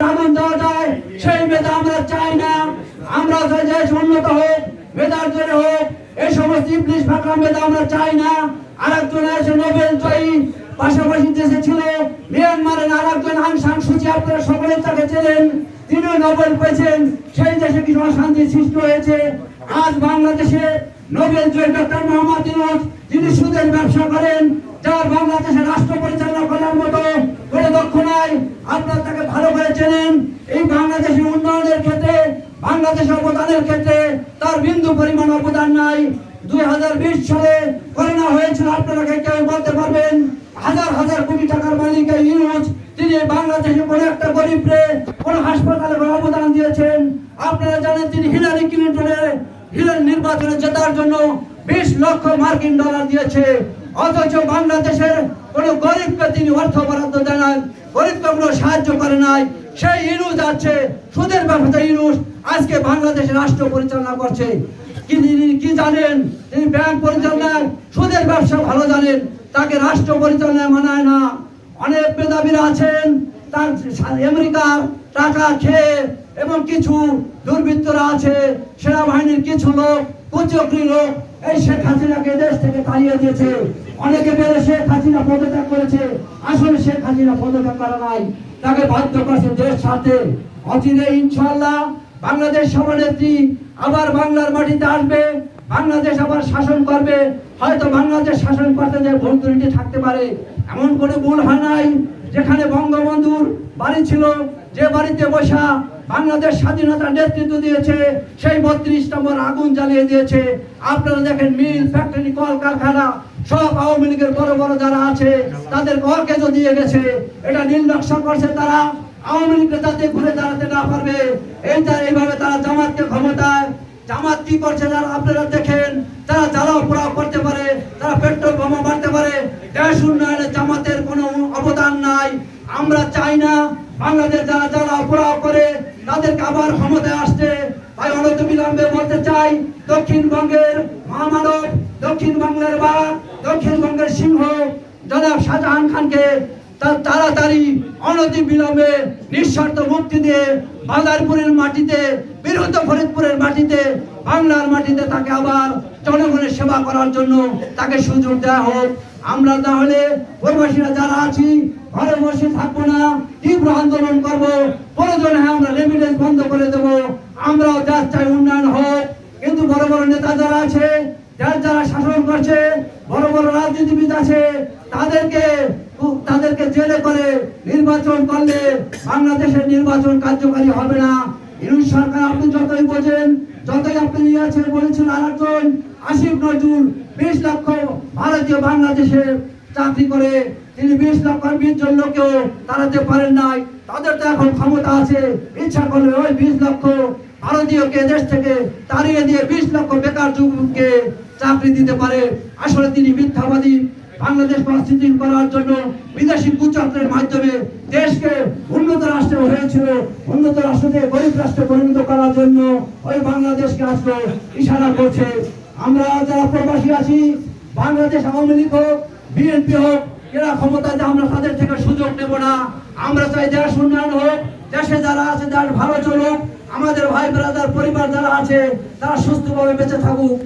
আগুন দেওয়া যায় সেই মেধা আমরা চাই না। আমরা চাই দেশ উন্নত হোক, মেধার জন্য হোক। এই সমস্ত ইংলিশ ভাষা মেধা আমরা চাই না। আরেকজন আছে নোবেল জয়ী, পাশাপাশি দেশে ছিল মিয়ানমারের আরেকজন আং সান সু চি, আপনারা সকলে তাকে চেনেন, তিনিও নোবেল পেয়েছেন। সেই দেশে কিছু অশান্তি সৃষ্টি হয়েছে। আজ বাংলাদেশে নোবেল জয়ী ডক্টর মোহাম্মদ ইউনূস, যিনি সুদের ব্যবসা করেন, যার বাংলাদেশের রাষ্ট্র পরিচালনা করার মতো কোনো দক্ষ নাই, আপনারা তাকে ভালো করে চেনেন। এই বাংলাদেশের উন্নয়নের ক্ষেত্রে, বাংলাদেশের অবদানের ক্ষেত্রে তার বিন্দু পরিমাণ অবদান নাই। 2020 সালে করোনা হয়েছিল, আপনারা কেউ বলতে পারবেন? হাজার হাজার কোটি টাকার মালিক ইউনূস, তিনি বাংলাদেশে কোনো একটা গরিবরে কোনো হাসপাতালে অবদান দিয়েছেন। আপনারা জানেন তিনি হিলারি ক্লিন্টনের নির্বাচনে জেতার জন্য 20 লক্ষ মার্কিন ডলার দিয়েছে। অথচ বাংলাদেশের কোনো গরিবকে তিনি অর্থ বরাদ্দ দেন নাই, গরিবকে কোনো সাহায্য করে নাই। সেই ইউনূস আছে সুদের ব্যবসা। ইউনূস আজকে বাংলাদেশের রাষ্ট্র পরিচালনা করছে। কি জানেন? তিনি ব্যাংক পরিচালনায় সুদের ব্যবসা ভালো জানেন, তাকে রাষ্ট্র পরিচালনায় মানায় না। অনেক মেধাবীরা আছেন তার আমেরিকার টাকা খেয়ে, এবং কিছু দুর্বৃত্তরা আছে, সেনাবাহিনীর কিছু লোক, কুচক্রী লোক এই শেখ হাসিনাকে দেশ থেকে তাড়িয়ে দিয়েছে। অনেকে বেড়ে শেখ হাসিনা পদত্যাগ করেছে, আসলে শেখ হাসিনা পদত্যাগ করা নাই, তাকে বাধ্য করছে দেশ ছাড়তে। অচিরে ইনশাআল্লাহ বাংলাদেশ সভানেত্রী আবার বাংলার মাটিতে আসবে, বাংলাদেশ আবার শাসন করবে। হয়তো বাংলাদেশ শাসন করতে যে ভুল ত্রুটি থাকতে পারে, এমন কোনো ভুল হয় নাই। যেখানে বঙ্গবন্ধুর বাড়ি ছিল, যে বাড়িতে বসা বাংলাদেশ স্বাধীনতার নেতৃত্ব দিয়েছে, সেই 32 নম্বর আগুন জ্বালিয়ে দিয়েছে। আপনারা দেখেন মিল, ফ্যাক্টরি, কল কারখানা সব আওয়ামী লীগের বড় বড় যারা আছে তাদের অকেজ দিয়ে গেছে। এটা নীল নকশা করছে তারা, আওয়ামী লীগকে যাতে ঘুরে দাঁড়াতে না পারবে এইভাবে তারা জামাতকে ক্ষমতায়। জামাত কি করছে যারা আপনারা দেখেন, তারা জ্বালাও পোড়াও করতে পারে, তারা পেট্রোল বোমা মারতে পারে। দেশ উন্নয়নে জামাতের কোনো অবদান নাই। আমরা চাই না বাংলাদেশ যারা জ্বালাও পোড়াও করে তাদেরকে আবার ক্ষমতায় আসতে। তাই অনতিবিলম্বে বলতে চাই, দক্ষিণবঙ্গের মহামানব, দক্ষিণবঙ্গের বাঘ, দক্ষিণবঙ্গের সিংহ জনাব শাহজাহান খানকে তাড়াতাড়ি অনতিবিলম্বে নিঃশর্ত মুক্তি দিয়ে বাজারপুরের মাটিতে, বীরত্ব ফরিদপুরের মাটিতে, বাংলার মাটিতে তাকে আবার জনগণের সেবা করার জন্য তাকে সুযোগ দেওয়া হোক। আমরা তাহলে প্রবাসীরা যারা আছি ঘরে বসে থাকবো না, তীব্র আন্দোলন করবো। প্রয়োজনে আমরা রেমিটেন্স বন্ধ করে দেবো। আমরাও দেশ চাই উন্নয়ন হোক। কিন্তু বড় বড় নেতা যারা আছে, যারা শাসন করছে, বড় বড় রাজনীতিবিদ আছে, তাদেরকে জেলে করে নির্বাচন করলে বাংলাদেশের নির্বাচন কার্যকারী হবে না। ইউনূস সরকার আপনি যতই বোঝেন, যতই আপনি আছে বলেছেন, আরেকজন আসিফ নজরুল 20 লক্ষ ভারতীয় বাংলাদেশে চাকরি করে, তিনি 20 লক্ষ 20 জন লোকেও তাড়াতে পারেন নাই। তাদের তো এখন ক্ষমতা আছে, ইচ্ছা করলে ওই 20 লক্ষ ভারতীয়কে দেশ থেকে তাড়িয়ে দিয়ে 20 লক্ষ বেকার যুবককে চাকরি দিতে পারে। আসলে তিনি মিথ্যাবাদী। বাংলাদেশ অস্থিতিশীল করার জন্য বিদেশি কুচক্রের মাধ্যমে দেশকে উন্নত রাষ্ট্র হয়েছিল, উন্নত রাষ্ট্র থেকে গরিব রাষ্ট্রে পরিণত করার জন্য ওই বাংলাদেশকে আসলে ইশারা করছে। আমরা যারা প্রবাসী আছি, বাংলাদেশ আওয়ামী লীগ হোক, বিএনপি হোক, এরা ক্ষমতাতে, আমরা তাদের থেকে সুযোগ নেব না। আমরা চাই দেশ উন্নয়ন হোক, দেশে যারা আছে দেশ ভালো চলুক, আমাদের ভাই ব্রাদার পরিবার যারা আছে তারা সুস্থভাবে বেঁচে থাকুক।